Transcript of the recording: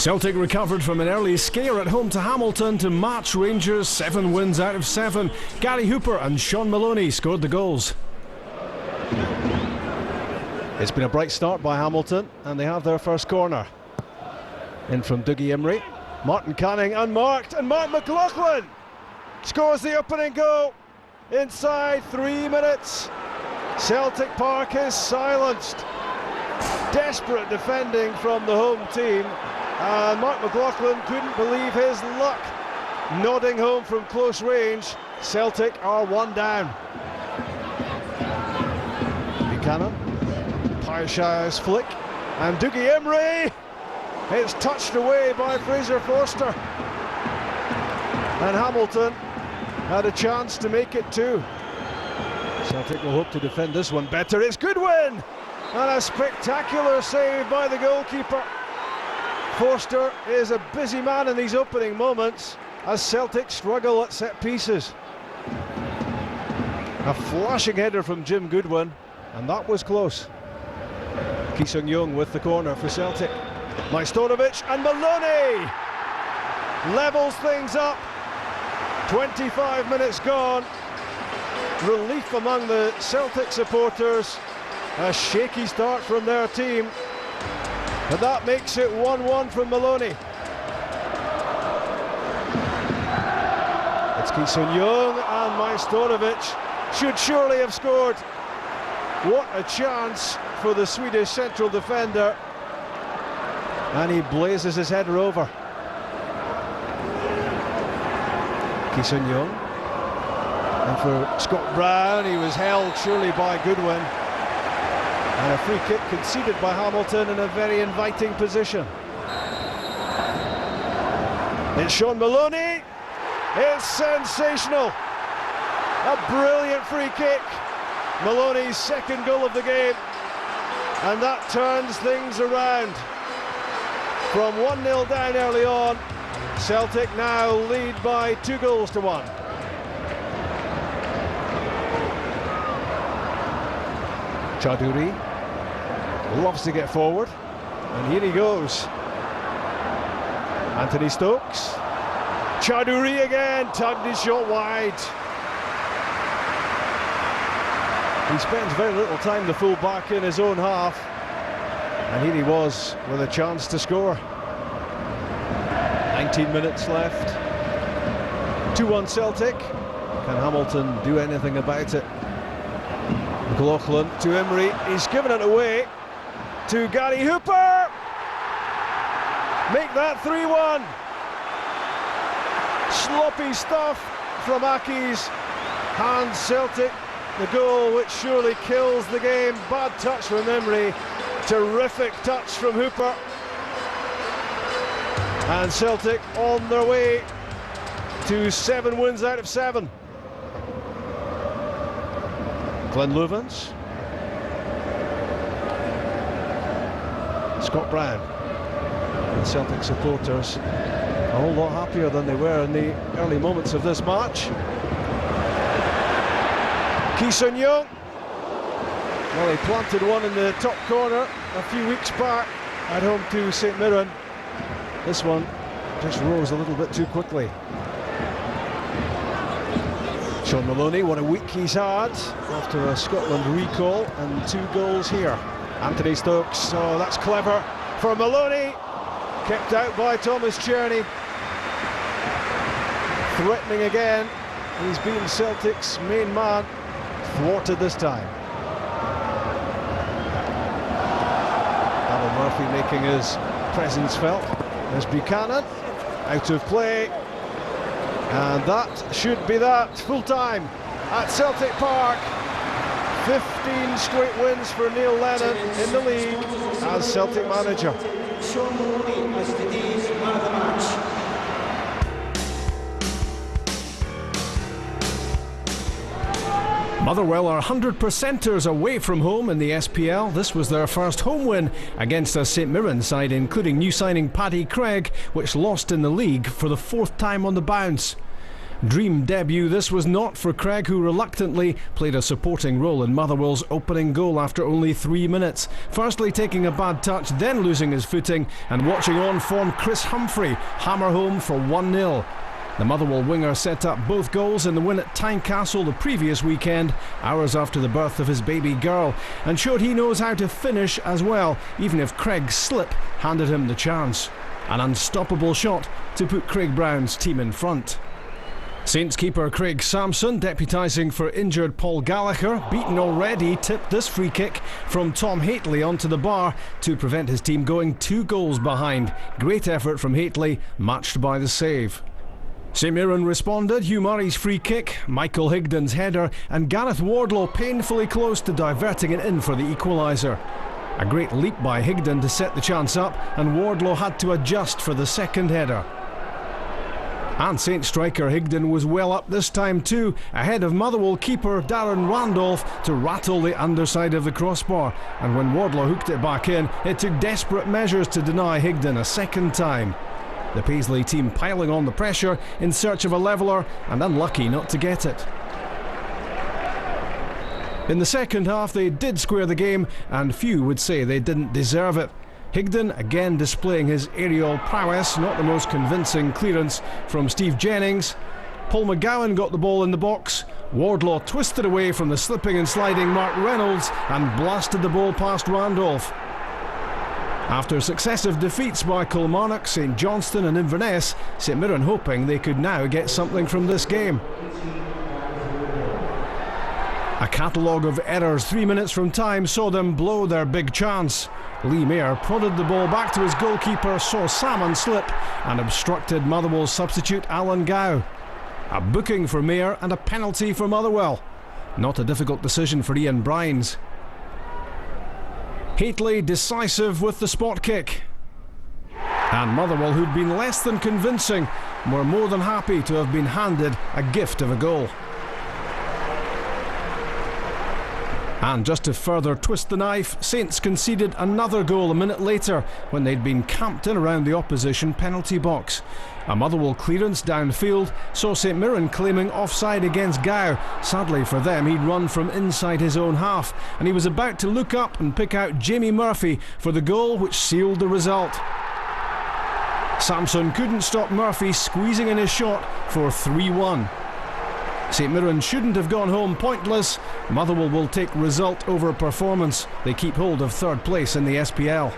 Celtic recovered from an early scare at home to Hamilton to match Rangers 7 wins out of 7. Gary Hooper and Sean Maloney scored the goals. It's been a bright start by Hamilton and they have their first corner. In from Dougie Imrie. Martin Canning unmarked and Mark McLaughlin scores the opening goal inside 3 minutes. Celtic Park is silenced. Desperate defending from the home team, and Mark McLaughlin couldn't believe his luck. Nodding home from close range, Celtic are 1 down. Buchanan, Paisha's flick, and Dougie Imrie. It's touched away by Fraser Forster. And Hamilton had a chance to make it too. Celtic will hope to defend this one better. It's Goodwin! And a spectacular save by the goalkeeper. Forster is a busy man in these opening moments as Celtic struggle at set pieces. A flashing header from Jim Goodwin, and that was close. Ki Sung-young with the corner for Celtic. Majstorovic and Maloney levels things up. 25 minutes gone. Relief among the Celtic supporters. A shaky start from their team, but that makes it 1-1 from Maloney. It's Ki Sung-young, and Majstorovic should surely have scored. What a chance for the Swedish central defender, and he blazes his header over. Ki Sung-young, and for Scott Brown, he was held surely by Goodwin. And a free kick conceded by Hamilton in a very inviting position. It's Sean Maloney. It's sensational. A brilliant free kick. Maloney's second goal of the game. And that turns things around. From 1-0 down early on, Celtic now lead by 2-1. Chaudhuri loves to get forward, and here he goes. Anthony Stokes. Chaudhuri again, tugged his shot wide. He spends very little time, the full-back, in his own half, and here he was with a chance to score. 19 minutes left. 2-1 Celtic. Can Hamilton do anything about it? McLaughlin to Imrie. He's given it away to Gary Hooper. Make that 3-1. Sloppy stuff from Aki's hands. Celtic the goal which surely kills the game. Bad touch from Imrie. Terrific touch from Hooper. And Celtic on their way to 7 wins out of 7. Glenn Loovens. Scott Brown. And Celtic supporters a whole lot happier than they were in the early moments of this match. Ki Sung-young. Well, he planted one in the top corner a few weeks back at home to St Mirren. This one just rose a little bit too quickly. Sean Maloney, what a week he's had after a Scotland recall, and 2 goals here. Anthony Stokes, oh, that's clever for Maloney. Kept out by Thomas Cherney. Threatening again. He's been Celtic's main man. Thwarted this time. Alan Murphy making his presence felt. There's Buchanan, out of play. And that should be that. Full time at Celtic Park. 15 straight wins for Neil Lennon in the league as Celtic manager. Sean Maloney was today's man of the match. Motherwell are 100%ers away from home in the SPL. This was their first home win against a St Mirren side, including new signing Paddy Craig, which lost in the league for the 4th time on the bounce. Dream debut this was not for Craig, who reluctantly played a supporting role in Motherwell's opening goal after only 3 minutes. Firstly taking a bad touch, then losing his footing, and watching on form Chris Humphrey hammer home for 1-0. The Motherwell winger set up both goals in the win at Tynecastle the previous weekend, hours after the birth of his baby girl, and showed he knows how to finish as well, even if Craig's slip handed him the chance. An unstoppable shot to put Craig Brown's team in front. Saints keeper Craig Sampson, deputising for injured Paul Gallagher, beaten already, tipped this free kick from Tom Haitley onto the bar to prevent his team going 2 goals behind. Great effort from Haitley, matched by the save. St Mirren responded. Hugh Murray's free kick, Michael Higden's header, and Gareth Wardlow painfully close to diverting it in for the equaliser. A great leap by Higden to set the chance up, and Wardlow had to adjust for the second header. And Saints striker Higden was well up this time too, ahead of Motherwell keeper Darren Randolph to rattle the underside of the crossbar. And when Wardlow hooked it back in, it took desperate measures to deny Higden a second time. The Paisley team piling on the pressure in search of a leveller, and unlucky not to get it. In the second half they did square the game, and few would say they didn't deserve it. Higden again displaying his aerial prowess, not the most convincing clearance from Steve Jennings. Paul McGowan got the ball in the box. Wardlaw twisted away from the slipping and sliding Mark Reynolds and blasted the ball past Randolph. After successive defeats by Kilmarnock, St Johnstone and Inverness, St Mirren hoping they could now get something from this game. A catalogue of errors 3 minutes from time saw them blow their big chance. Lee Mayer prodded the ball back to his goalkeeper, saw Salmon slip and obstructed Motherwell's substitute Alan Gow. A booking for Mayer and a penalty for Motherwell. Not a difficult decision for Ian Brines. Haitley decisive with the spot kick. And Motherwell, who'd been less than convincing, were more than happy to have been handed a gift of a goal. And just to further twist the knife, Saints conceded another goal a minute later when they'd been camped in around the opposition penalty box. A Motherwell clearance downfield saw St Mirren claiming offside against Gow. Sadly for them, he'd run from inside his own half, and he was about to look up and pick out Jamie Murphy for the goal which sealed the result. Sampson couldn't stop Murphy squeezing in his shot for 3-1. St Mirren shouldn't have gone home pointless. Motherwell will take result over performance. They keep hold of third place in the SPL.